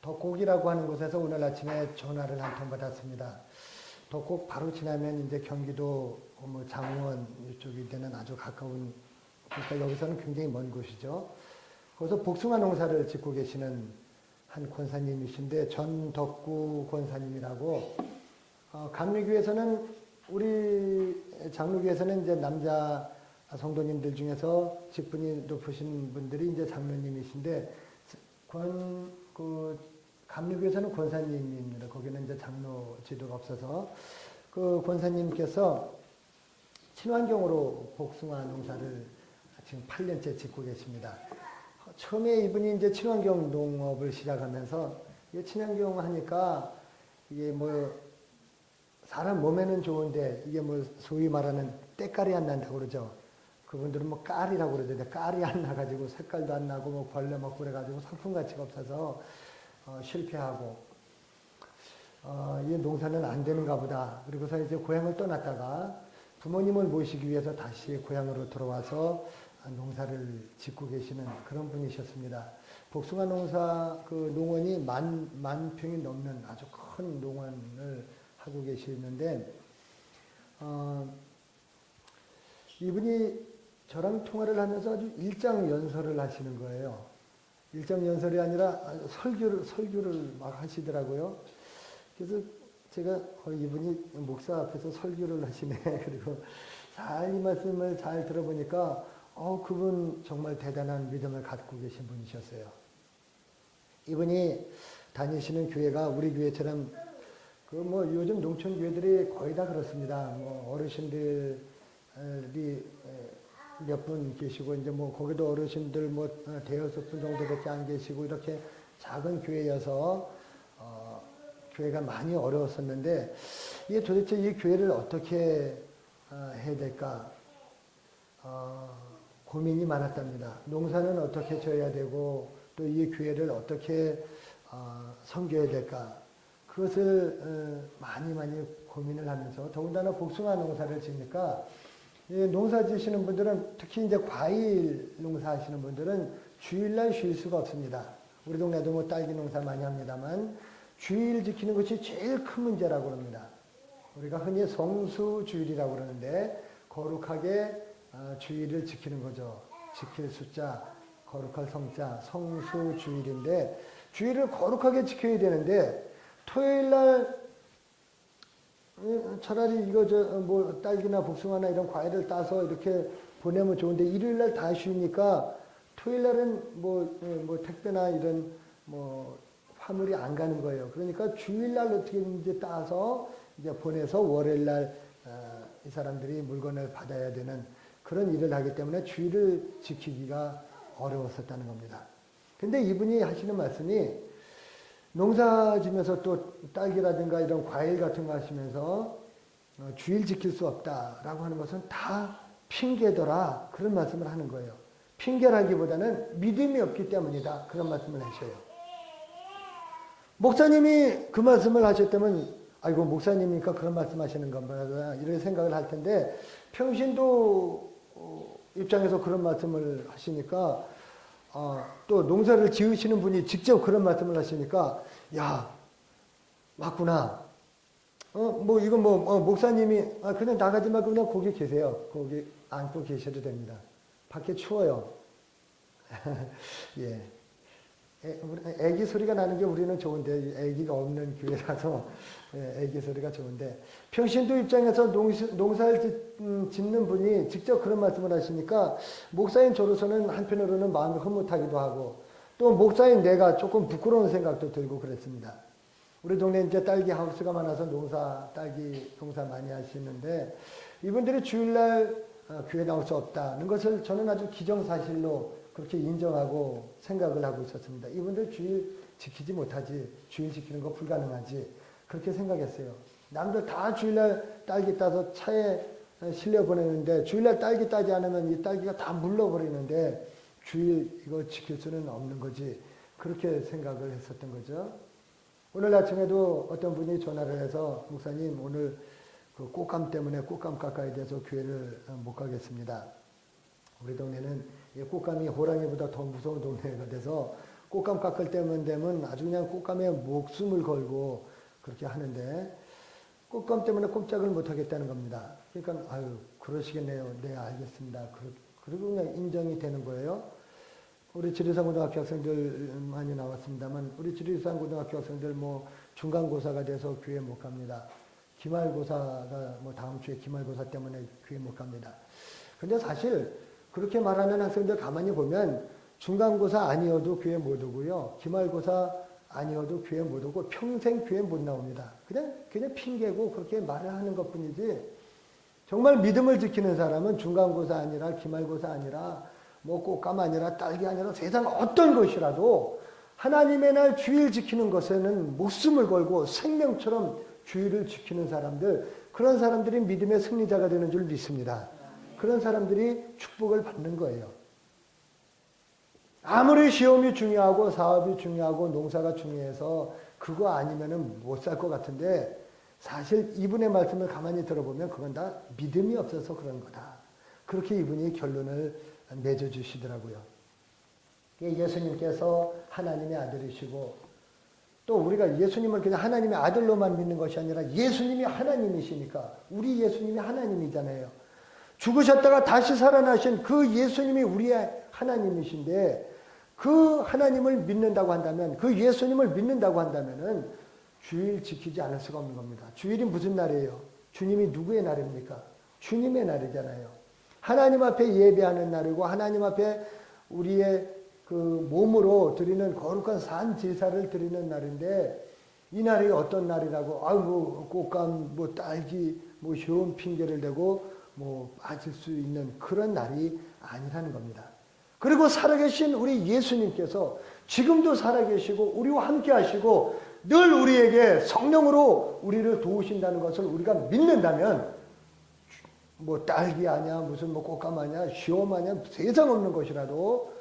덕곡이라고 하는 곳에서 오늘 아침에 전화를 한 통 받았습니다. 덕곡 바로 지나면 이제 경기도 뭐 장원 이쪽이 되는 아주 가까운, 그러니까 여기서는 굉장히 먼 곳이죠. 거기서 복숭아 농사를 짓고 계시는 한 권사님이신데 전덕구 권사님이라고, 감리교에서는 우리 장로교에서는 이제 남자 성도님들 중에서 직분이 높으신 분들이 이제 장로님이신데, 감리교에서는 권사님입니다. 거기는 이제 장로 지도가 없어서 그 권사님께서 친환경으로 복숭아 농사를 지금 8년째 짓고 계십니다. 처음에 이분이 이제 친환경 농업을 시작하면서 이게 친환경 하니까 이게 뭐 사람 몸에는 좋은데 이게 뭐 소위 말하는 때깔이 안 난다고 그러죠. 그분들은 뭐 깔이라고 그러는데 깔이 안 나가지고 색깔도 안 나고 뭐 벌레 먹고 그래가지고 상품 가치가 없어서 실패하고 이 농사는 안 되는가 보다. 그리고서 이제 고향을 떠났다가 부모님을 모시기 위해서 다시 고향으로 들어와서 농사를 짓고 계시는 그런 분이셨습니다. 복숭아 농사 그 농원이 만 평이 넘는 아주 큰 농원을 하고 계시는데, 이분이 저랑 통화를 하면서 아주 일장연설을 하시는 거예요. 일장연설이 아니라 설교를 막 하시더라고요. 그래서 제가 이분이 목사 앞에서 설교를 하시네. 그리고 이 말씀을 잘 들어보니까 그분 정말 대단한 믿음을 갖고 계신 분이셨어요. 이분이 다니시는 교회가 우리 교회처럼 뭐 요즘 농촌 교회들이 거의 다 그렇습니다. 뭐 어르신들이 몇 분 계시고 이제 뭐 거기도 어르신들 뭐 대여섯 분 정도밖에 안 계시고 이렇게 작은 교회여서 교회가 많이 어려웠었는데, 이게 도대체 이 교회를 어떻게 해야 될까 고민이 많았답니다. 농사는 어떻게 져야 되고 또 이 교회를 어떻게 섬겨야 될까, 그것을 많이 고민을 하면서, 더군다나 복숭아 농사를 지니까 농사 지시는 분들은, 특히 이제 과일 농사 하시는 분들은 주일날 쉴 수가 없습니다. 우리 동네도 뭐 딸기 농사 많이 합니다만 주일 지키는 것이 제일 큰 문제라고 합니다. 우리가 흔히 성수주일이라고 그러는데 거룩하게 주일을 지키는 거죠. 지킬 숫자, 거룩할 성자, 성수주일인데 주일을 거룩하게 지켜야 되는데, 토요일날 차라리 이거 뭐 딸기나 복숭아나 이런 과일을 따서 이렇게 보내면 좋은데 일요일날 다 쉬니까 토요일날은 뭐 택배나 이런 뭐 화물이 안 가는 거예요. 그러니까 주일날 어떻게든지 따서 이제 보내서 월요일날 이 사람들이 물건을 받아야 되는 그런 일을 하기 때문에 주일을 지키기가 어려웠었다는 겁니다. 근데 이분이 하시는 말씀이, 농사 지면서 또 딸기라든가 이런 과일 같은 거 하시면서 주일 지킬 수 없다라고 하는 것은 다 핑계더라, 그런 말씀을 하는 거예요. 핑계라기보다는 믿음이 없기 때문이다, 그런 말씀을 하셔요. 목사님이 그 말씀을 하셨다면 아이고 목사님이니까 그런 말씀 하시는 건가 이런 생각을 할 텐데, 평신도 입장에서 그런 말씀을 하시니까 또 농사를 지으시는 분이 직접 그런 말씀을 하시니까, 야, 맞구나. 뭐 이건 목사님이 그냥 나가지 말고 그냥 거기 계세요. 거기 앉고 계셔도 됩니다. 밖에 추워요. 예. 애기 소리가 나는 게 우리는 좋은데, 애기가 없는 교회라서 애기 소리가 좋은데, 평신도 입장에서 농사를 짓는 분이 직접 그런 말씀을 하시니까 목사인 저로서는 한편으로는 마음이 흐뭇하기도 하고, 또 목사인 내가 조금 부끄러운 생각도 들고 그랬습니다. 우리 동네 이제 딸기 하우스가 많아서 딸기 농사 많이 하시는데, 이분들이 주일날 교회 나올 수 없다는 것을 저는 아주 기정사실로 그렇게 인정하고 생각을 하고 있었습니다. 이분들 주일 지키지 못하지, 주일 지키는 거 불가능하지, 그렇게 생각했어요. 남들 다 주일날 딸기 따서 차에 실려 보내는데 주일날 딸기 따지 않으면 이 딸기가 다 물러버리는데 주일 이거 지킬 수는 없는 거지, 그렇게 생각을 했었던 거죠. 오늘 아침에도 어떤 분이 전화를 해서, 목사님 오늘 그 꽃감 때문에 꽃감 깎아야 돼서 교회를 못 가겠습니다. 우리 동네는 꽃감이 호랑이보다 더 무서운 동네가 돼서 꽃감 깎을 때만 되면 아주 그냥 꽃감에 목숨을 걸고 그렇게 하는데 꽃감 때문에 꼼짝을 못 하겠다는 겁니다. 그러니까 아유 그러시겠네요. 네 알겠습니다. 그리고 그냥 인정이 되는 거예요. 우리 지리산 고등학교 학생들 많이 나왔습니다만 우리 지리산 고등학교 학생들 뭐 중간고사가 돼서 교회 못 갑니다. 기말고사가 뭐 다음 주에 기말고사 때문에 교회 못 갑니다. 근데 사실 그렇게 말하는 학생들 가만히 보면 중간고사 아니어도 교회 못 오고요. 기말고사 아니어도 교회 못 오고 평생 교회 못 나옵니다. 그냥 핑계고 그렇게 말을 하는 것 뿐이지 정말 믿음을 지키는 사람은 중간고사 아니라 기말고사 아니라 뭐 꽃감 아니라 딸기 아니라 세상 어떤 것이라도 하나님의 날 주일 지키는 것에는 목숨을 걸고 생명처럼 주일을 지키는 사람들, 그런 사람들이 믿음의 승리자가 되는 줄 믿습니다. 그런 사람들이 축복을 받는 거예요. 아무리 시험이 중요하고 사업이 중요하고 농사가 중요해서 그거 아니면은 못 살 것 같은데 사실 이분의 말씀을 가만히 들어보면 그건 다 믿음이 없어서 그런 거다. 그렇게 이분이 결론을 맺어주시더라고요. 예수님께서 하나님의 아들이시고 또 우리가 예수님을 그냥 하나님의 아들로만 믿는 것이 아니라 예수님이 하나님이시니까 우리 예수님이 하나님이잖아요. 죽으셨다가 다시 살아나신 그 예수님이 우리의 하나님이신데 그 하나님을 믿는다고 한다면 그 예수님을 믿는다고 한다면은 주일 지키지 않을 수가 없는 겁니다. 주일이 무슨 날이에요? 주님이 누구의 날입니까? 주님의 날이잖아요. 하나님 앞에 예배하는 날이고 하나님 앞에 우리의 그 몸으로 드리는 거룩한 산 제사를 드리는 날인데 이 날이 어떤 날이라고 뭐 꽃감 뭐 딸기 뭐 시험 핑계를 대고 뭐 빠질 수 있는 그런 날이 아니라는 겁니다. 그리고 살아계신 우리 예수님께서 지금도 살아계시고 우리와 함께 하시고 늘 우리에게 성령으로 우리를 도우신다는 것을 우리가 믿는다면 뭐 딸기 아냐 무슨 뭐 꽃감 아냐 시험 아냐 세상 없는 것이라도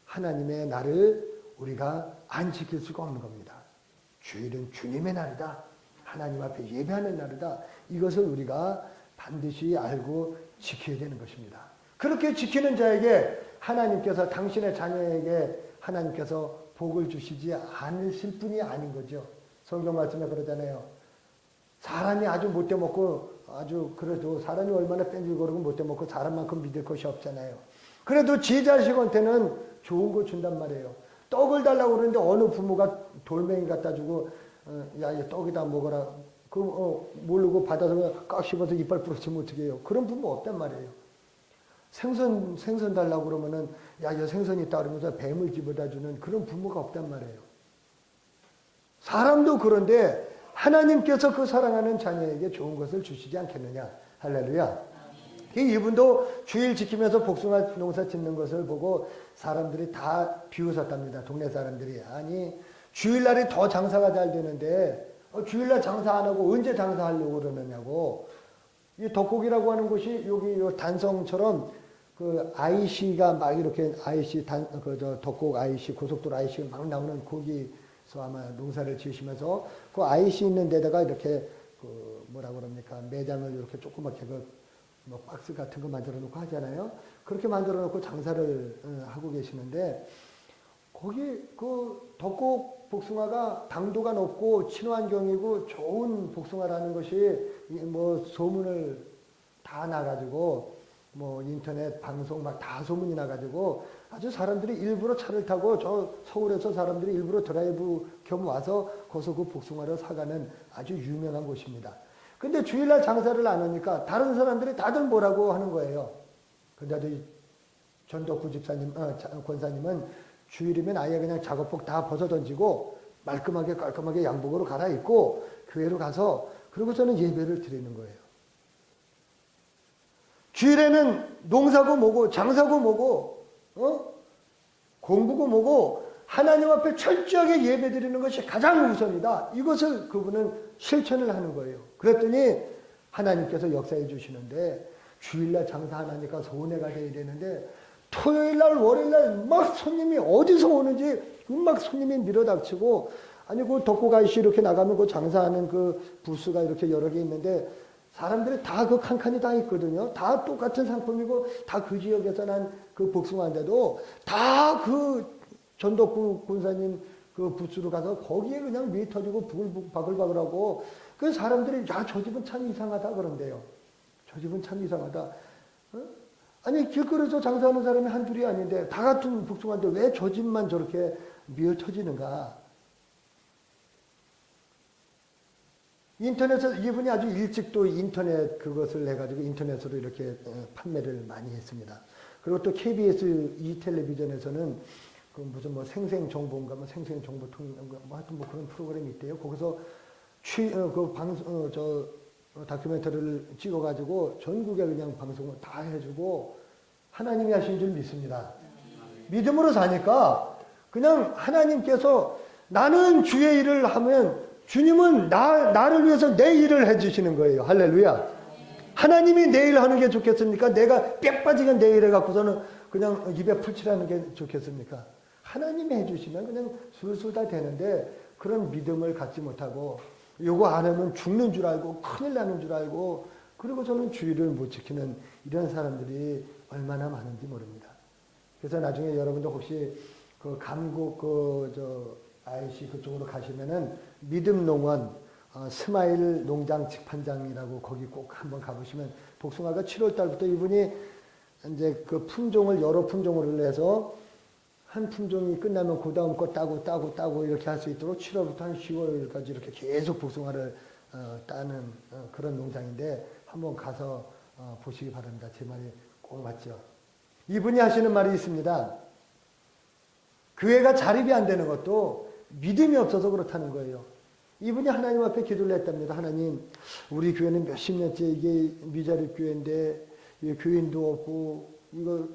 하나님의 날을 우리가 안 지킬 수가 없는 겁니다. 주일은 주님의 날이다. 하나님 앞에 예배하는 날이다. 이것을 우리가 반드시 알고 지켜야 되는 것입니다. 그렇게 지키는 자에게 하나님께서 당신의 자녀에게 하나님께서 복을 주시지 않으실 분이 아닌 거죠. 성경 말씀에 그러잖아요. 사람이 아주 못돼 먹고 아주 그래도 사람이 얼마나 뺀질거리고 못돼 먹고 사람만큼 믿을 것이 없잖아요. 그래도 지 자식한테는 좋은 거 준단 말이에요. 떡을 달라고 그러는데 어느 부모가 돌멩이 갖다 주고 야, 이 떡이다 먹어라. 모르고 받아서 깍 씹어서 이빨 부러지면 어떻게 해요? 그런 부모 없단 말이에요. 생선 달라고 그러면은 야, 이 생선이 있다 그러면서 뱀을 집어다 주는 그런 부모가 없단 말이에요. 사람도 그런데 하나님께서 그 사랑하는 자녀에게 좋은 것을 주시지 않겠느냐. 할렐루야. 이분도 주일 지키면서 복숭아 농사 짓는 것을 보고 사람들이 다 비웃었답니다. 동네 사람들이. 아니 주일날이 더 장사가 잘 되는데 주일날 장사 안 하고 언제 장사하려고 그러느냐고. 이 덕곡이라고 하는 곳이 여기 요 단성처럼 그 IC가 막 이렇게 IC 덕곡 IC 고속도로 IC가 막 나오는 거기서 아마 농사를 지으시면서 그 IC 있는 데다가 이렇게 그 뭐라 그럽니까 매장을 이렇게 조그맣게 뭐 박스 같은 거 만들어 놓고 하잖아요. 그렇게 만들어 놓고 장사를 하고 계시는데 거기 그 덕곡 복숭아가 당도가 높고 친환경이고 좋은 복숭아라는 것이 뭐 소문을 다 나가지고 뭐 인터넷 방송 막 다 소문이 나가지고 아주 사람들이 일부러 차를 타고 저 서울에서 사람들이 일부러 드라이브 겸 와서 거기서 그 복숭아를 사가는 아주 유명한 곳입니다. 근데 주일날 장사를 안 하니까 다른 사람들이 다들 뭐라고 하는 거예요. 근데 전덕구 집사님, 권사님은 주일이면 아예 그냥 작업복 다 벗어 던지고 말끔하게 깔끔하게 양복으로 갈아입고 교회로 가서 그러고서는 예배를 드리는 거예요. 주일에는 농사고 뭐고 장사고 뭐고 공부고 뭐고 하나님 앞에 철저하게 예배 드리는 것이 가장 우선이다. 이것을 그분은 실천을 하는 거예요. 그랬더니 하나님께서 역사해 주시는데 주일날 장사 안 하니까 손해가 돼야 되는데 토요일날 월요일날 막 손님이 어디서 오는지 막 손님이 밀어닥치고 아니 그 덕고 가이씨 이렇게 나가면 그 장사하는 그 부스가 이렇게 여러 개 있는데 사람들이 다 그 칸칸이 다 있거든요. 다 똑같은 상품이고 다 그 지역에서 난 그 복숭아인데도 다 그 전덕구 권사님 그 부스로 가서 거기에 그냥 미 터지고 바글바글하고 그 사람들이 야, 저 집은 참 이상하다 그런대요. 저 집은 참 이상하다. 어? 아니 길거리에서 장사하는 사람이 한둘이 아닌데 다 같은 복숭아인데 왜 저 집만 저렇게 미어 터지는가? 인터넷에서 이분이 아주 일찍 또 인터넷 그것을 해가지고 인터넷으로 이렇게 판매를 많이 했습니다. 그리고 또 KBS 이텔레비전에서는 그 무슨 뭐 생생정보인가 뭐 생생정보통인가 뭐 하여튼 뭐 그런 프로그램이 있대요. 거기서 다큐멘터리를 찍어가지고 전국에 그냥 방송을 다 해주고 하나님이 하신 줄 믿습니다. 믿음으로 사니까 그냥 하나님께서 나는 주의 일을 하면 주님은 나를 위해서 내 일을 해주시는 거예요. 할렐루야. 하나님이 내 일 하는 게 좋겠습니까? 내가 빽 빠지게 내 일 해갖고서는 그냥 입에 풀칠하는 게 좋겠습니까? 하나님이 해주시면 그냥 술술 다 되는데 그런 믿음을 갖지 못하고 요거 안 하면 죽는 줄 알고 큰일 나는 줄 알고 그리고 저는 주의를 못 지키는 이런 사람들이 얼마나 많은지 모릅니다. 그래서 나중에 여러분도 혹시 그 감국 IC 그쪽으로 가시면은 믿음농원 스마일 농장 직판장이라고 거기 꼭 한번 가보시면 복숭아가 7월 달부터 이분이 이제 그 품종을 여러 품종으로 해서 한 품종이 끝나면 그 다음 거 따고 이렇게 할 수 있도록 7월부터 한 10월까지 이렇게 계속 복숭아를 따는 그런 농장인데 한번 가서 보시기 바랍니다. 제 말이 꼭 맞죠. 이분이 하시는 말이 있습니다. 교회가 자립이 안 되는 것도 믿음이 없어서 그렇다는 거예요. 이분이 하나님 앞에 기도를 했답니다. 하나님, 우리 교회는 몇십 년째 이게 미자립 교회인데 교인도 없고 이거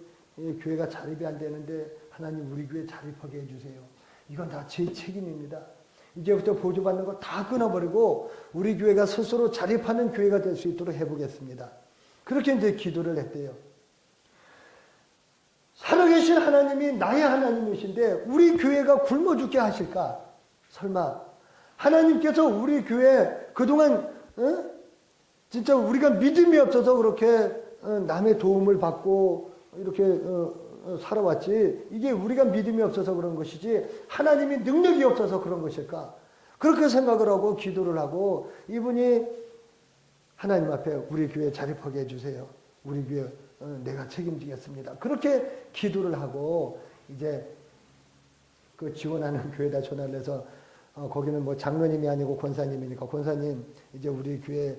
교회가 자립이 안 되는데 하나님 우리 교회 자립하게 해주세요. 이건 다 제 책임입니다. 이제부터 보조받는 거 다 끊어버리고 우리 교회가 스스로 자립하는 교회가 될 수 있도록 해보겠습니다. 그렇게 이제 기도를 했대요. 살아계신 하나님이 나의 하나님이신데 우리 교회가 굶어 죽게 하실까? 설마 하나님께서 우리 교회 그동안 진짜 우리가 믿음이 없어서 그렇게 남의 도움을 받고 이렇게 살아왔지 이게 우리가 믿음이 없어서 그런 것이지 하나님이 능력이 없어서 그런 것일까? 그렇게 생각을 하고 기도를 하고 이분이 하나님 앞에 우리 교회 자립하게 해주세요. 우리 교회 내가 책임지겠습니다. 그렇게 기도를 하고 이제 그 지원하는 교회에다 전화를 해서 거기는 뭐 장로님이 아니고 권사님이니까 권사님 이제 우리 교회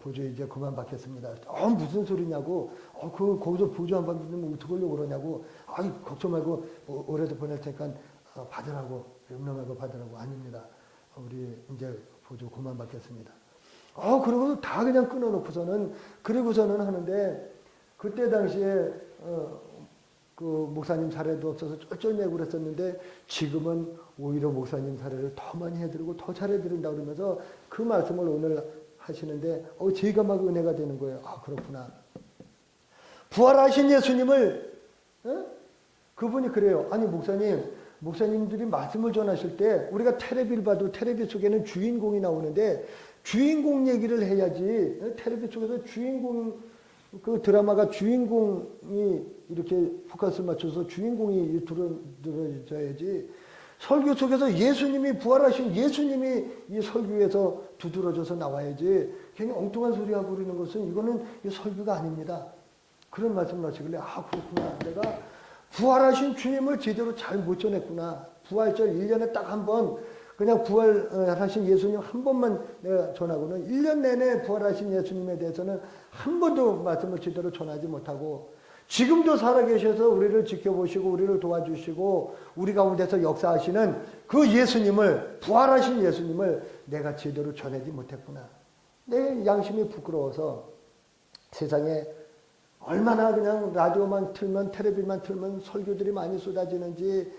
보조 이제 그만 받겠습니다. 무슨 소리냐고 거기서 보조 안 받으면 어떡하려고 그러냐고 아이 걱정 말고 올해도 보낼 테니까 받으라고 염려 받으라고 아닙니다. 우리 이제 보조 그만 받겠습니다. 그리고 다 그냥 끊어놓고서는 그리고서는 하는데 그때 당시에 그 목사님 사례도 없어서 쩔쩔매고 그랬었는데 지금은 오히려 목사님 사례를 더 많이 해드리고 더 잘해드린다 그러면서 그 말씀을 오늘 하시는데 제가 막 은혜가 되는 거예요. 그렇구나. 부활하신 예수님을 그분이 그래요. 아니 목사님들이 말씀을 전하실 때 우리가 텔레비를 봐도 텔레비 속에는 주인공이 나오는데 주인공 얘기를 해야지. 텔레비 속에서 주인공 그 드라마가 주인공이 이렇게 포커스를 맞춰서 주인공이 들어줘야지. 설교 속에서 예수님이 부활하신 예수님이 이 설교에서 두드러져서 나와야지. 괜히 엉뚱한 소리 하고 그러는 것은 이거는 설교가 아닙니다. 그런 말씀을 하시길래 그렇구나. 내가 부활하신 주님을 제대로 잘 못 전했구나. 부활절 1년에 딱 한 번 그냥 부활하신 예수님 한 번만 내가 전하고는 1년 내내 부활하신 예수님에 대해서는 한 번도 말씀을 제대로 전하지 못하고 지금도 살아계셔서 우리를 지켜보시고 우리를 도와주시고 우리 가운데서 역사하시는 그 예수님을 부활하신 예수님을 내가 제대로 전하지 못했구나. 내 양심이 부끄러워서 세상에 얼마나 그냥 라디오만 틀면 텔레비만 틀면 설교들이 많이 쏟아지는지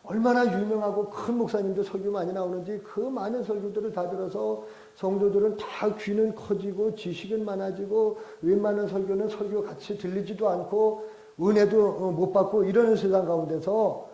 얼마나 유명하고 큰 목사님도 설교 많이 나오는지 그 많은 설교들을 다 들어서 성도들은 다 귀는 커지고 지식은 많아지고 웬만한 설교는 설교 같이 들리지도 않고 은혜도 못 받고 이러는 세상 가운데서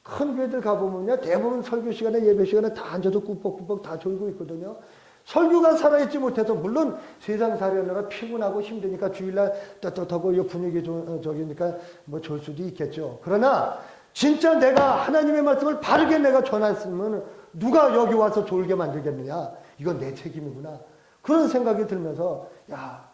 큰 교회들 가보면요 대부분 설교 시간에 예배 시간에 다 앉아서 꾸벅꾸벅 다 졸고 있거든요. 설교가 살아있지 못해서 물론 세상 살려느라 피곤하고 힘드니까 주일날 떳떳하고 이 분위기 저기니까 뭐 좋을 수도 있겠죠. 그러나 진짜 내가 하나님의 말씀을 바르게 내가 전했으면 누가 여기 와서 졸게 만들겠느냐. 이건 내 책임이구나. 그런 생각이 들면서 야,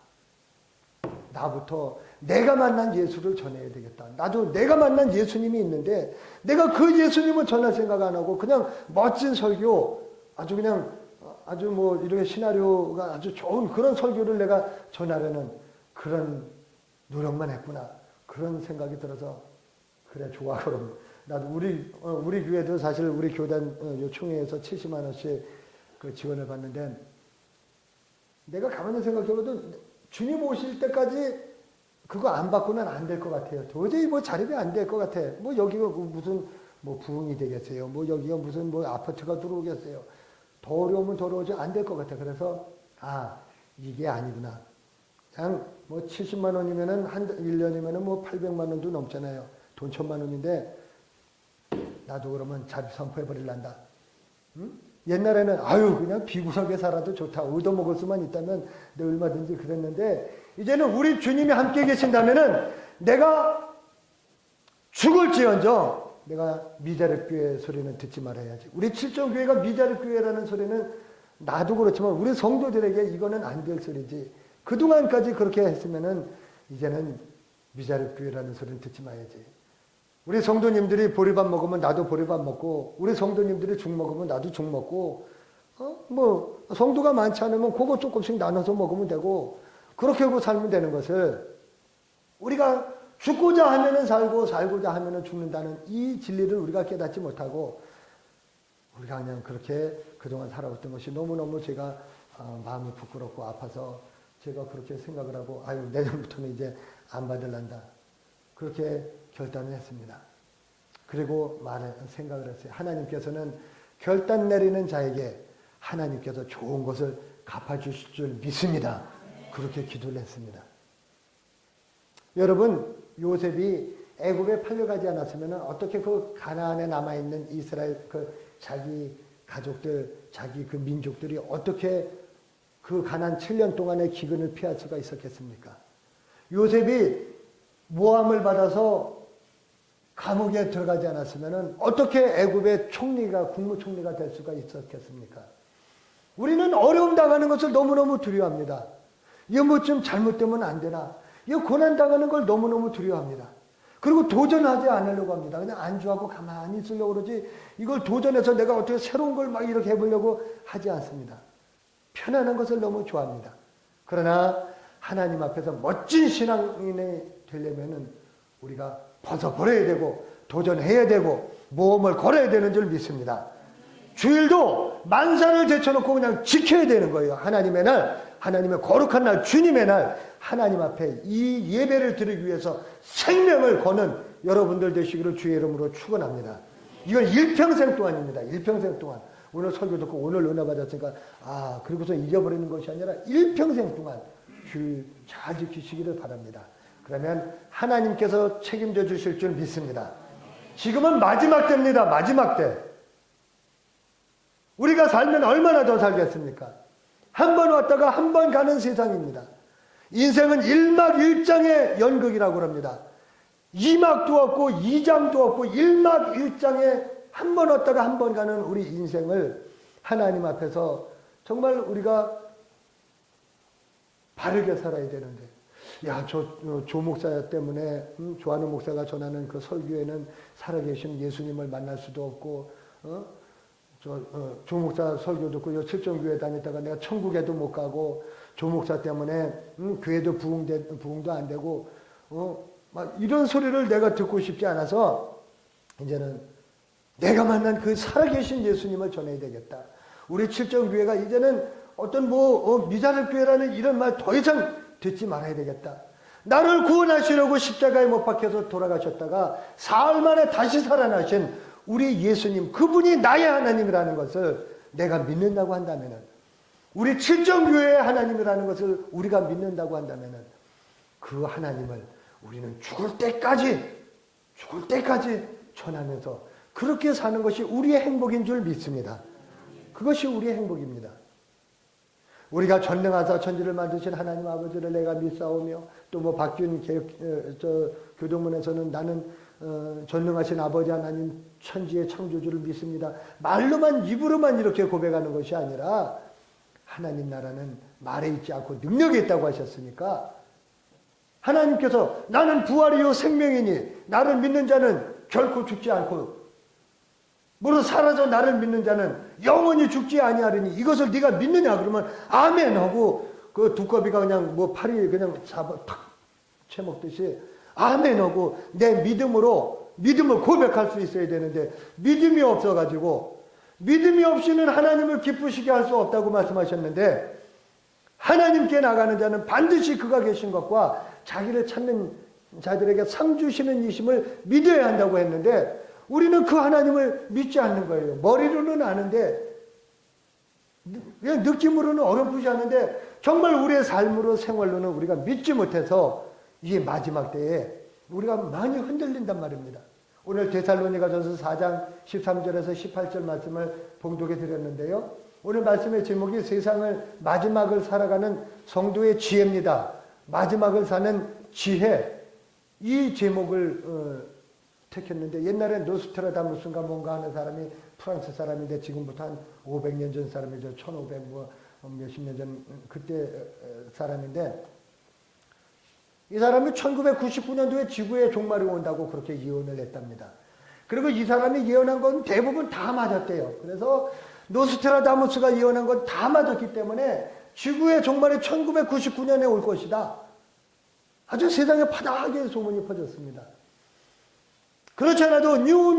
나부터 내가 만난 예수를 전해야 되겠다. 나도 내가 만난 예수님이 있는데 내가 그 예수님을 전할 생각 안 하고 그냥 멋진 설교, 아주 뭐 이렇게 시나리오가 아주 좋은 그런 설교를 내가 전하려는 그런 노력만 했구나. 그런 생각이 들어서 그래 좋아 그럼 나도 우리 교회도 사실 우리 교단 총회에서 70만 원씩 그 지원을 받는데 내가 가만히 생각해봐도 주님 오실 때까지 그거 안 받고는 안 될 것 같아요. 도저히 뭐 자립이 안 될 것 같아. 뭐 여기가 무슨 뭐 부흥이 되겠어요. 뭐 여기가 무슨 뭐 아파트가 들어오겠어요. 더 어려우면 더 어려우지 안 될 것 같아. 그래서 이게 아니구나. 그냥 뭐 70만 원이면은 한 1년이면은 뭐 800만 원도 넘잖아요. 돈 1000만 원인데 나도 그러면 자립 선포해 버릴란다. 응? 옛날에는 그냥 비굴하게 살아도 좋다. 얻어먹을 수만 있다면 내가 얼마든지 그랬는데 이제는 우리 주님이 함께 계신다면은 내가 죽을지언정 내가 미자립교회 소리는 듣지 말아야지. 우리 칠정교회가 미자립교회라는 소리는 나도 그렇지만 우리 성도들에게 이거는 안 될 소리지. 그동안까지 그렇게 했으면은 이제는 미자립교회라는 소리는 듣지 말아야지. 우리 성도님들이 보리밥 먹으면 나도 보리밥 먹고 우리 성도님들이 죽 먹으면 나도 죽 먹고 뭐 성도가 많지 않으면 그거 조금씩 나눠서 먹으면 되고 그렇게 하고 살면 되는 것을 우리가 죽고자 하면은 살고 살고자 하면은 죽는다는 이 진리를 우리가 깨닫지 못하고 우리가 그냥 그렇게 그동안 살아왔던 것이 너무너무 제가 마음이 부끄럽고 아파서 제가 그렇게 생각을 하고 내년부터는 이제 안 받을란다. 그렇게 결단을 했습니다. 그리고 생각을 했어요. 하나님께서는 결단 내리는 자에게 하나님께서 좋은 것을 갚아주실 줄 믿습니다. 그렇게 기도를 했습니다. 여러분, 요셉이 애굽에 팔려가지 않았으면 어떻게 그 가나안에 남아있는 이스라엘 자기 가족들, 자기 그 민족들이 어떻게 그 가난 7년 동안의 기근을 피할 수가 있었겠습니까? 요셉이 모함을 받아서 감옥에 들어가지 않았으면 어떻게 애굽의 국무총리가 될 수가 있었겠습니까? 우리는 어려움 당하는 것을 너무너무 두려워합니다. 이거 뭐 좀 잘못되면 안 되나? 이거 고난 당하는 걸 너무너무 두려워합니다. 그리고 도전하지 않으려고 합니다. 그냥 안주하고 가만히 있으려고 그러지 이걸 도전해서 내가 어떻게 새로운 걸 막 이렇게 해보려고 하지 않습니다. 편안한 것을 너무 좋아합니다. 그러나 하나님 앞에서 멋진 신앙인이 되려면은 우리가 벗어버려야 되고 도전해야 되고 모험을 걸어야 되는 줄 믿습니다. 주일도 만사를 제쳐놓고 그냥 지켜야 되는 거예요. 하나님의 날, 하나님의 거룩한 날, 주님의 날, 하나님 앞에 이 예배를 드리기 위해서 생명을 거는 여러분들 되시기를 주의 이름으로 축원합니다. 이건 일평생 동안입니다. 일평생 동안. 오늘 설교 듣고 오늘 은혜 받았으니까 그리고서 잊어버리는 것이 아니라 일평생 동안 주일 잘 지키시기를 바랍니다. 그러면 하나님께서 책임져 주실 줄 믿습니다. 지금은 마지막 때입니다. 마지막 때. 우리가 살면 얼마나 더 살겠습니까? 한 번 왔다가 한 번 가는 세상입니다. 인생은 1막 1장의 연극이라고 합니다. 2막도 없고 2장도 없고 1막 1장에 한 번 왔다가 한 번 가는 우리 인생을 하나님 앞에서 정말 우리가 바르게 살아야 되는데 조 목사 때문에 조한우 목사가 전하는 그 설교에는 살아계신 예수님을 만날 수도 없고 조 목사 설교 듣고 칠정교회 다녔다가 내가 천국에도 못 가고 조 목사 때문에 교회도 부흥도 안 되고 막 이런 소리를 내가 듣고 싶지 않아서 이제는 내가 만난 그 살아계신 예수님을 전해야 되겠다. 우리 칠정교회가 이제는 어떤 미자립 교회라는 이런 말 더 이상 듣지 말아야 되겠다. 나를 구원하시려고 십자가에 못 박혀서 돌아가셨다가 사흘 만에 다시 살아나신 우리 예수님, 그분이 나의 하나님이라는 것을 내가 믿는다고 한다면, 우리 칠정교회의 하나님이라는 것을 우리가 믿는다고 한다면 그 하나님을 우리는 죽을 때까지 전하면서 그렇게 사는 것이 우리의 행복인 줄 믿습니다. 그것이 우리의 행복입니다. 우리가 전능하사 천지를 만드신 하나님 아버지를 내가 믿사오며, 또 뭐 박균 교동문에서는 나는 전능하신 아버지 하나님 천지의 창조주를 믿습니다. 말로만, 입으로만 이렇게 고백하는 것이 아니라 하나님 나라는 말에 있지 않고 능력이 있다고 하셨으니까, 하나님께서 나는 부활이요 생명이니 나를 믿는 자는 결코 죽지 않고 무릇 살아서 나를 믿는 자는 영원히 죽지 아니하리니 이것을 네가 믿느냐? 그러면 아멘 하고, 그 두꺼비가 그냥 뭐 팔이 그냥 탁 채먹듯이 아멘 하고 내 믿음을 고백할 수 있어야 되는데, 믿음이 없어가지고, 믿음이 없이는 하나님을 기쁘시게 할 수 없다고 말씀하셨는데, 하나님께 나가는 자는 반드시 그가 계신 것과 자기를 찾는 자들에게 상 주시는 이심을 믿어야 한다고 했는데, 우리는 그 하나님을 믿지 않는 거예요. 머리로는 아는데, 그냥 느낌으로는 어렴풋이 아는데, 정말 우리의 삶으로, 생활로는 우리가 믿지 못해서 이 마지막 때에 우리가 많이 흔들린단 말입니다. 오늘 데살로니가전서 4장 13절에서 18절 말씀을 봉독해 드렸는데요. 오늘 말씀의 제목이 세상을, 마지막을 살아가는 성도의 지혜입니다. 마지막을 사는 지혜. 이 제목을 택했는데, 옛날에 노스트라다무스인가 뭔가 하는 사람이 프랑스 사람인데, 지금부터 한 500년 전 사람이죠. 1500 뭐 몇십 년 전 그때 사람인데, 이 사람이 1999년도에 지구의 종말이 온다고 그렇게 예언을 했답니다. 그리고 이 사람이 예언한 건 대부분 다 맞았대요. 그래서 노스트라다무스가 예언한 건 다 맞았기 때문에 지구의 종말이 1999년에 올 것이다. 아주 세상에 파다하게 소문이 퍼졌습니다. 그렇지 않아도 뉴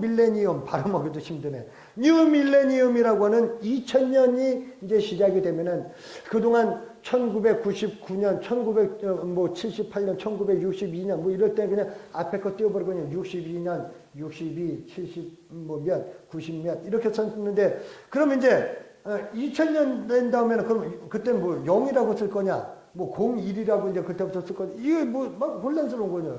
밀레니엄, 발음하기도 힘드네. 뉴 밀레니엄이라고 하는 2000년이 이제 시작이 되면은, 그동안 1999년, 1978년, 1962년, 뭐 이럴 때 그냥 앞에 거 띄워버리고 그냥 62년, 62, 70, 뭐 몇, 90 몇, 이렇게 썼는데, 그럼 이제 2000년 된 다음에는 그럼 그때 뭐 0이라고 쓸 거냐, 뭐 01이라고 이제 그때부터 쓸 거냐, 이게 뭐 막 혼란스러운 거냐.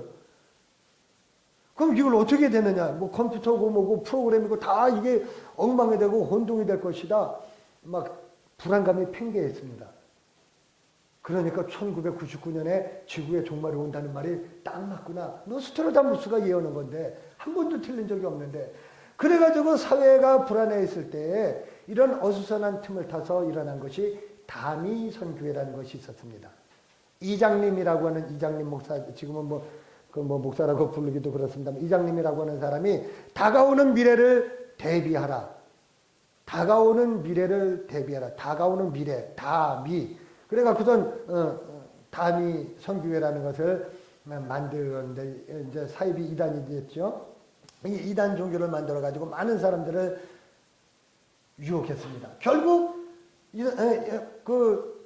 그럼 이걸 어떻게 되느냐? 뭐 컴퓨터고 뭐고 프로그램이고 다 이게 엉망이 되고 혼동이 될 것이다. 막 불안감이 팽배했습니다. 그러니까 1999년에 지구의 종말이 온다는 말이 딱 맞구나. 노스트라다무스가 예언한 건데 한 번도 틀린 적이 없는데, 그래가지고 사회가 불안해 있을 때에 이런 어수선한 틈을 타서 일어난 것이 다미 선교회라는 것이 있었습니다. 이장님이라고 하는, 이장님 목사, 지금은 뭐 목사라고 부르기도 그렇습니다만, 이장님이라고 하는 사람이 다가오는 미래를 대비하라. 다가오는 미래를 대비하라. 다가오는 미래, 다미. 그래갖고선 다미 선교회라는 것을 만들었는데, 이제 사이비 이단이 됐죠. 이 이단 종교를 만들어가지고 많은 사람들을 유혹했습니다. 결국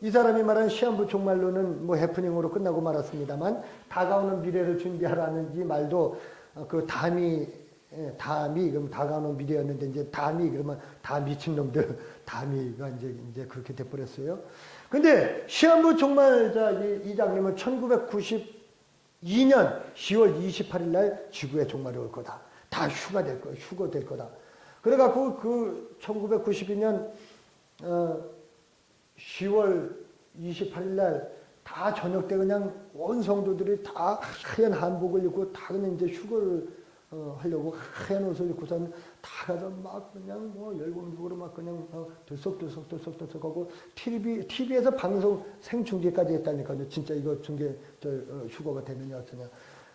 이 사람이 말한 시한부 종말론은 뭐 해프닝으로 끝나고 말았습니다만, 다가오는 미래를 준비하라는 이 말도 그 다미, 그럼 다가오는 미래였는데, 이제 다미, 그러면 다 미친놈들, 다미가 이제 그렇게 돼버렸어요. 근데 시한부 종말자 이장님은 1992년 10월 28일 날 지구의 종말이 올 거다. 다 휴거될 거다. 그래갖고 그 1992년 10월 28일 날 다 저녁 때 그냥 온 성도들이 다 하얀 한복을 입고 다 그냥 이제 휴거를 하려고 하얀 옷을 입고선 다 가서 막 그냥 뭐 열공적으로 막 그냥 들썩하고 TV에서 방송 생중계까지 했다니까요. 진짜 이거 휴거가 되느냐 어쩌냐.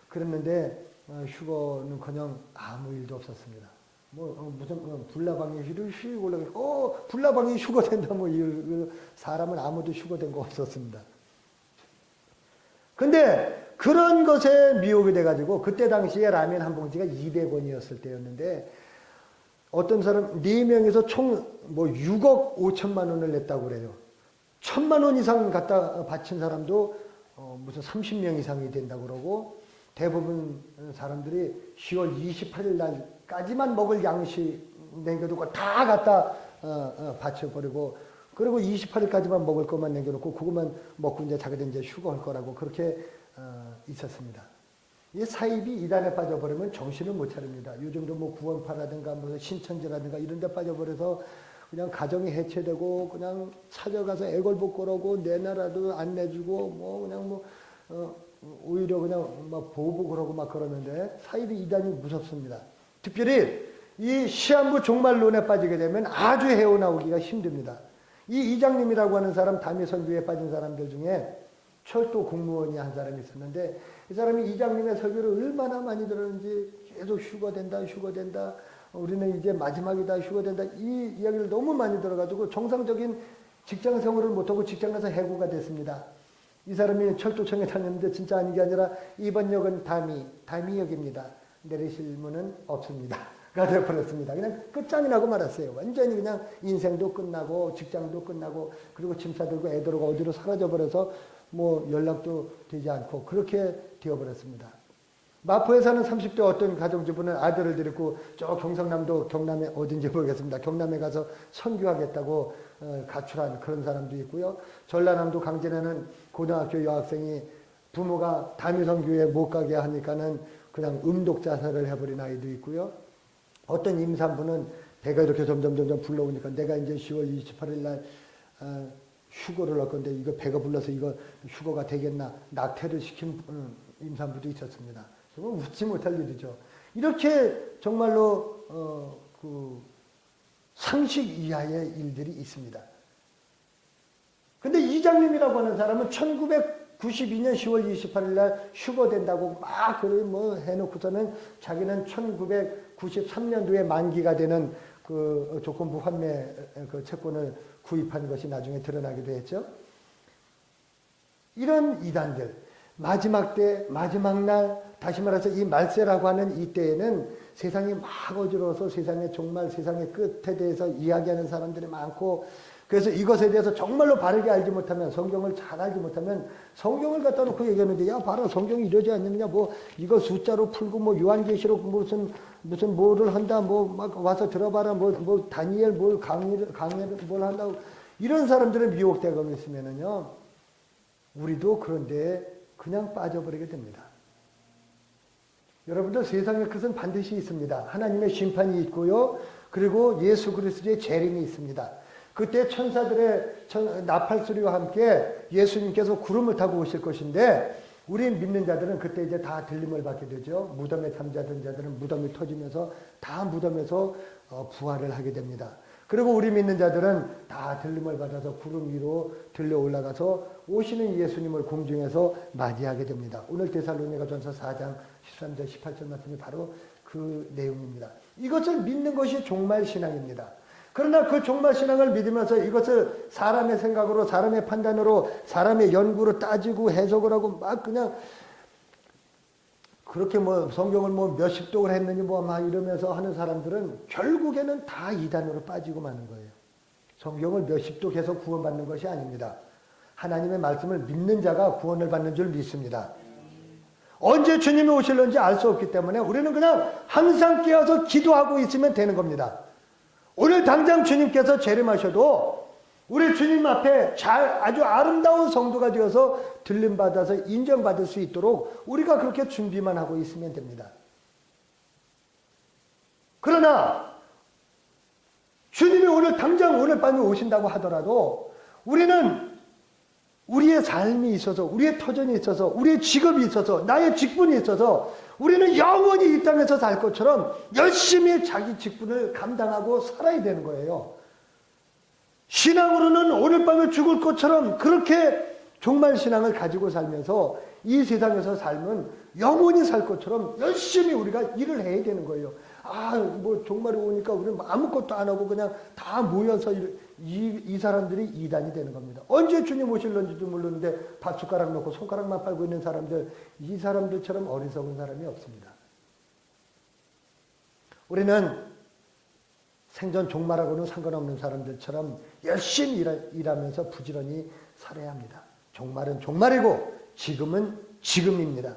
그랬는데 휴거는 그냥 아무 일도 없었습니다. 무슨 불나방이 휙 올라가고, 불나방이 휴거된다, 사람은 아무도 휴거된 거 없었습니다. 근데 그런 것에 미혹이 돼가지고, 그때 당시에 라면 한 봉지가 200원이었을 때였는데, 어떤 사람 4명에서 총 6억 5천만 원을 냈다고 그래요. 1,000만 원 이상 갖다 바친 사람도 무슨 30명 이상이 된다고 그러고, 대부분 사람들이 10월 28일 날까지만 먹을 양식 남겨두고 다 갖다 바쳐버리고, 그리고 28일까지만 먹을 것만 남겨놓고 그것만 먹고 이제 자기들 이제 휴거할 거라고 그렇게 있었습니다. 이 사이비 이단에 빠져버리면 정신을 못 차립니다. 요즘도 뭐 구원파라든가 무슨 신천지라든가 이런 데 빠져버려서 그냥 가정이 해체되고 그냥 찾아가서 애걸복걸하고 내 나라도 안 내주고 뭐 그냥 오히려 그냥 막 보복을 하고 막 그러는데 사이비 이단이 무섭습니다. 특별히 이 시한부 종말론에 빠지게 되면 아주 헤어나오기가 힘듭니다. 이 이장님이라고 하는 사람, 담임 선교에 빠진 사람들 중에 철도 공무원이 한 사람이 있었는데 이 사람이 이장님의 설교를 얼마나 많이 들었는지 계속 휴거된다. 우리는 이제 마지막이다, 휴거된다. 이 이야기를 너무 많이 들어가지고 정상적인 직장 생활을 못하고 직장에서 해고가 됐습니다. 이 사람이 철도청에 다녔는데 진짜 아닌 게 아니라 이번 역은 담이역입니다. 내리실 문은 없습니다. 가 되어버렸습니다. 그냥 끝장이 나고 말았어요. 완전히 그냥 인생도 끝나고 직장도 끝나고 그리고 짐 싸들고 애들하고 어디로 사라져버려서 뭐 연락도 되지 않고 그렇게 되어버렸습니다. 마포에 사는 30대 어떤 가정주부는 아들을 데리고 저 경상남도 경남에 어딘지 모르겠습니다. 경남에 가서 선교하겠다고 가출한 그런 사람도 있고요. 전라남도 강진에는 고등학교 여학생이 부모가 담임선교에 못 가게 하니까는 그냥 음독 자살을 해버린 아이도 있고요. 어떤 임산부는 배가 이렇게 점점 불러오니까 내가 이제 10월 28일 날 휴거를 할 건데 이거 배가 불러서 이거 휴거가 되겠나 낙태를 시킨 임산부도 있었습니다. 정말 웃지 못할 일이죠. 이렇게 정말로 그 상식 이하의 일들이 있습니다. 근데 이장님이라고 하는 사람은 1992년 10월 28일 날 휴거된다고 막 해놓고서는 자기는 1993년도에 만기가 되는 그 조건부 환매 그 채권을 구입한 것이 나중에 드러나기도 했죠. 이런 이단들, 마지막 때, 마지막 날, 다시 말해서 이 말세라고 하는 이때에는 세상이 막 어지러워서 세상의 종말, 세상의 끝에 대해서 이야기하는 사람들이 많고 그래서 이것에 대해서 정말로 바르게 알지 못하면 성경을 잘 알지 못하면 성경을 갖다 놓고 얘기하는데 야 봐라 성경이 이러지 않느냐 뭐 이거 숫자로 풀고 뭐 요한계시록 무슨 뭐를 한다 뭐 막 와서 들어봐라 뭐 다니엘 뭘 강의를 뭘 한다고 이런 사람들은 미혹되고 있으면은요 우리도 그런데 그냥 빠져버리게 됩니다. 여러분들 세상의 끝은 반드시 있습니다. 하나님의 심판이 있고요. 그리고 예수 그리스도의 재림이 있습니다. 그때 천사들의 나팔소리와 함께 예수님께서 구름을 타고 오실 것인데 우리 믿는 자들은 그때 이제 다 들림을 받게 되죠. 무덤에 잠자던 자들은 무덤이 터지면서 다 무덤에서 부활을 하게 됩니다. 그리고 우리 믿는 자들은 다 들림을 받아서 구름 위로 들려 올라가서 오시는 예수님을 공중에서 맞이하게 됩니다. 오늘 데살로니가전서 4장 13절 18절 말씀이 바로 그 내용입니다. 이것을 믿는 것이 종말 신앙입니다. 그러나 그 종말 신앙을 믿으면서 이것을 사람의 생각으로 사람의 판단으로 사람의 연구로 따지고 해석을 하고 막 그냥 그렇게 뭐 성경을 뭐 몇십 독을 했느니 뭐 막 이러면서 하는 사람들은 결국에는 다 이단으로 빠지고 마는 거예요. 성경을 몇십 독해서 구원받는 것이 아닙니다. 하나님의 말씀을 믿는 자가 구원을 받는 줄 믿습니다. 언제 주님이 오실는지 알 수 없기 때문에 우리는 그냥 항상 깨어서 기도하고 있으면 되는 겁니다. 오늘 당장 주님께서 재림하셔도 우리 주님 앞에 아주 아름다운 성도가 되어서 들림받아서 인정받을 수 있도록 우리가 그렇게 준비만 하고 있으면 됩니다. 그러나 주님이 오늘 밤에 오신다고 하더라도 우리는 우리의 삶이 있어서 우리의 터전이 있어서 우리의 직업이 있어서 나의 직분이 있어서 우리는 영원히 이 땅에서 살 것처럼 열심히 자기 직분을 감당하고 살아야 되는 거예요. 신앙으로는 오늘 밤에 죽을 것처럼 그렇게 종말 신앙을 가지고 살면서 이 세상에서 삶은 영원히 살 것처럼 열심히 우리가 일을 해야 되는 거예요. 뭐 종말이 오니까 우리는 아무것도 안 하고 그냥 다 모여서 이 사람들이 이단이 되는 겁니다. 언제 주님 오실런지도 모르는데 밥숟가락 놓고 손가락만 빨고 있는 사람들, 이 사람들처럼 어리석은 사람이 없습니다. 우리는 생전 종말하고는 상관없는 사람들처럼 열심히 일하면서 부지런히 살아야 합니다. 종말은 종말이고 지금은 지금입니다.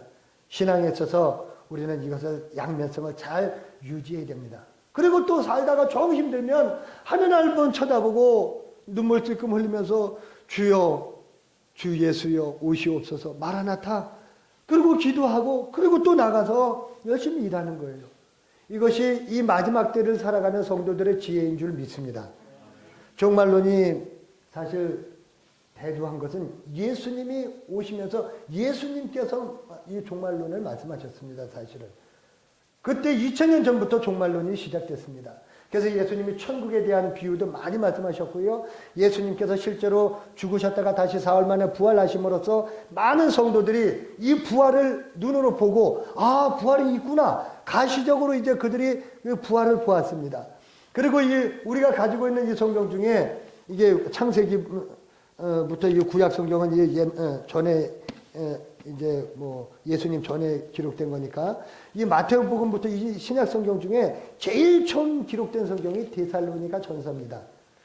신앙에 있어서 우리는 이것을 양면성을 잘 유지해야 됩니다. 그리고 또 살다가 좀 힘들면 하늘 한번 쳐다보고 눈물 찔끔 흘리면서 주여 주 예수여 오시옵소서 마라나타 그리고 기도하고 그리고 또 나가서 열심히 일하는 거예요. 이것이 이 마지막 때를 살아가는 성도들의 지혜인 줄 믿습니다. 종말론이 사실 대두한 것은 예수님이 오시면서 예수님께서 이 종말론을 말씀하셨습니다. 사실은. 그때 2000년 전부터 종말론이 시작됐습니다. 그래서 예수님이 천국에 대한 비유도 많이 말씀하셨고요. 예수님께서 실제로 죽으셨다가 다시 사흘 만에 부활하심으로써 많은 성도들이 이 부활을 눈으로 보고 아 부활이 있구나. 가시적으로 이제 그들이 부활을 보았습니다. 그리고 우리가 가지고 있는 이 성경 중에 이게 창세기부터 이 구약 성경은 전에 이제 뭐 예수님 전에 기록된 거니까 이 마태복음부터 이 신약 성경 중에 제일 처음 기록된 성경이 데살로니가 전서입니다.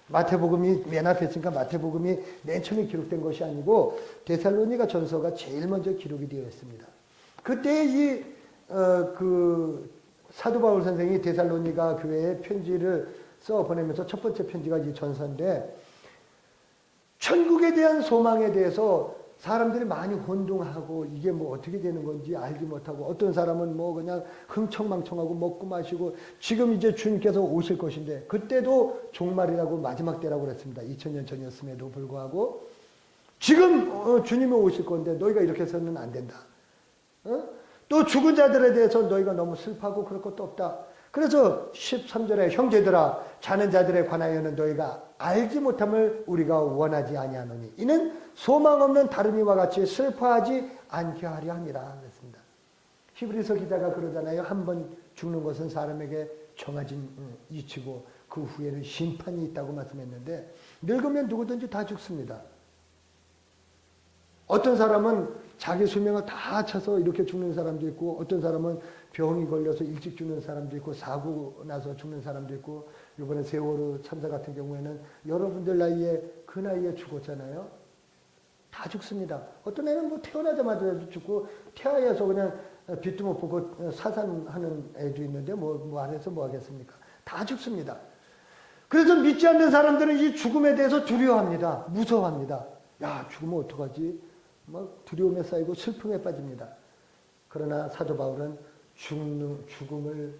마태복음이 맨 앞에 있으니까 마태복음이 맨 처음에 기록된 것이 아니고 데살로니가 전서가 제일 먼저 기록이 되어 있습니다. 그때 그 사도 바울 선생이 데살로니가 교회에 편지를 써 보내면서 첫 번째 편지가 이 전서인데 천국에 대한 소망에 대해서 사람들이 많이 혼동하고 이게 뭐 어떻게 되는 건지 알지 못하고 어떤 사람은 뭐 그냥 흥청망청하고 먹고 마시고 지금 이제 주님께서 오실 것인데 그때도 종말이라고 마지막 때라고 그랬습니다. 2000년 전이었음에도 불구하고 지금 주님이 오실 건데 너희가 이렇게 해서는 안 된다. 또 죽은 자들에 대해서 너희가 너무 슬퍼하고 그럴 것도 없다. 그래서 13절에 형제들아 자는 자들에 관하여는 너희가 알지 못함을 우리가 원하지 아니하노니 이는 소망 없는 다른 이와 같이 슬퍼하지 않게 하려 함이라 그랬습니다. 히브리서 기자가 그러잖아요. 한 번 죽는 것은 사람에게 정해진 이치고 그 후에는 심판이 있다고 말씀했는데 늙으면 누구든지 다 죽습니다. 어떤 사람은 자기 수명을 다 차서 이렇게 죽는 사람도 있고 어떤 사람은 병이 걸려서 일찍 죽는 사람도 있고 사고 나서 죽는 사람도 있고 이번에 세월호 참사 같은 경우에는 여러분들 나이에 그 나이에 죽었잖아요. 다 죽습니다. 어떤 애는 뭐 태어나자마자 죽고 태아에서 그냥 빛도 못 보고 사산하는 애도 있는데 뭐 안에서 뭐 하겠습니까? 다 죽습니다. 그래서 믿지 않는 사람들은 이 죽음에 대해서 두려워합니다. 무서워합니다. 야 죽으면 어떡하지? 막 두려움에 쌓이고 슬픔에 빠집니다. 그러나 사도 바울은 죽음을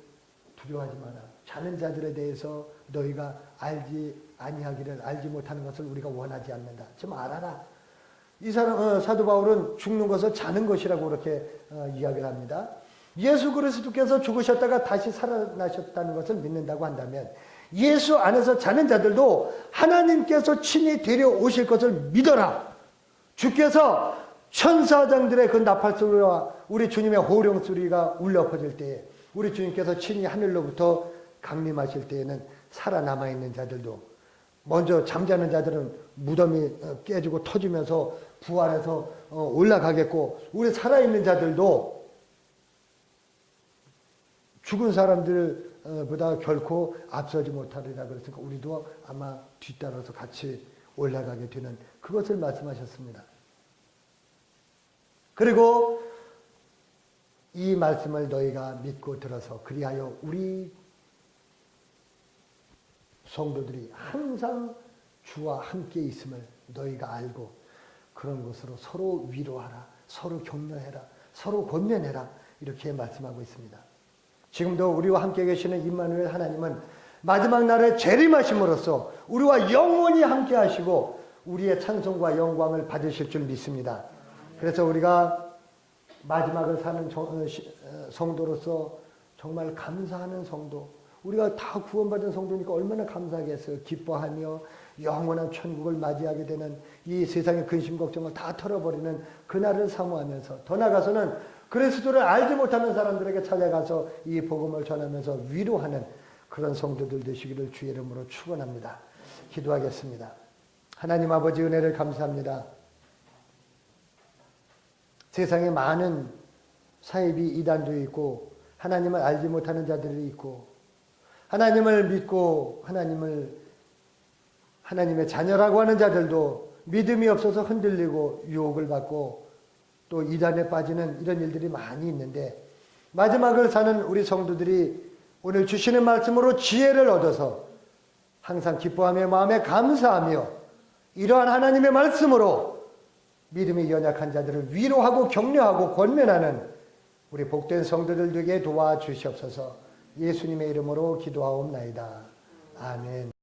두려워하지 마라. 자는 자들에 대해서 너희가 알지 아니하기를 알지 못하는 것을 우리가 원하지 않는다. 좀 알아라. 이 사람 사도 바울은 죽는 것을 자는 것이라고 그렇게 이야기를 합니다. 예수 그리스도께서 죽으셨다가 다시 살아나셨다는 것을 믿는다고 한다면 예수 안에서 자는 자들도 하나님께서 친히 데려오실 것을 믿어라. 주께서 천사장들의 그 나팔 소리와 우리 주님의 호령 소리가 울려 퍼질 때에 우리 주님께서 친히 하늘로부터 강림하실 때에는 살아남아 있는 자들도 먼저 잠자는 자들은 무덤이 깨지고 터지면서 부활해서 올라가겠고 우리 살아있는 자들도 죽은 사람들보다 결코 앞서지 못하리라 그랬으니까 우리도 아마 뒤따라서 같이 올라가게 되는 그것을 말씀하셨습니다. 그리고 이 말씀을 너희가 믿고 들어서 그리하여 우리 성도들이 항상 주와 함께 있음을 너희가 알고 그런 것으로 서로 위로하라, 서로 격려해라, 서로 권면해라 이렇게 말씀하고 있습니다. 지금도 우리와 함께 계시는 임마누엘 하나님은 마지막 날에 재림하심으로써 우리와 영원히 함께 하시고 우리의 찬송과 영광을 받으실 줄 믿습니다. 그래서 우리가 마지막을 사는 성도로서 정말 감사하는 성도, 우리가 다 구원받은 성도니까 얼마나 감사하겠어요. 기뻐하며 영원한 천국을 맞이하게 되는 이 세상의 근심 걱정을 다 털어버리는 그날을 사모하면서 더 나아가서는 그리스도를 알지 못하는 사람들에게 찾아가서 이 복음을 전하면서 위로하는 그런 성도들 되시기를 주의 이름으로 축원합니다. 기도하겠습니다. 하나님 아버지 은혜를 감사합니다. 세상에 많은 사이비 이단도 있고 하나님을 알지 못하는 자들이 있고 하나님을 믿고 하나님의 자녀라고 하는 자들도 믿음이 없어서 흔들리고 유혹을 받고 또 이단에 빠지는 이런 일들이 많이 있는데 마지막을 사는 우리 성도들이 오늘 주시는 말씀으로 지혜를 얻어서 항상 기뻐하며 마음에 감사하며 이러한 하나님의 말씀으로 믿음이 연약한 자들을 위로하고 격려하고 권면하는 우리 복된 성도들 되게 도와주시옵소서. 예수님의 이름으로 기도하옵나이다. 아멘.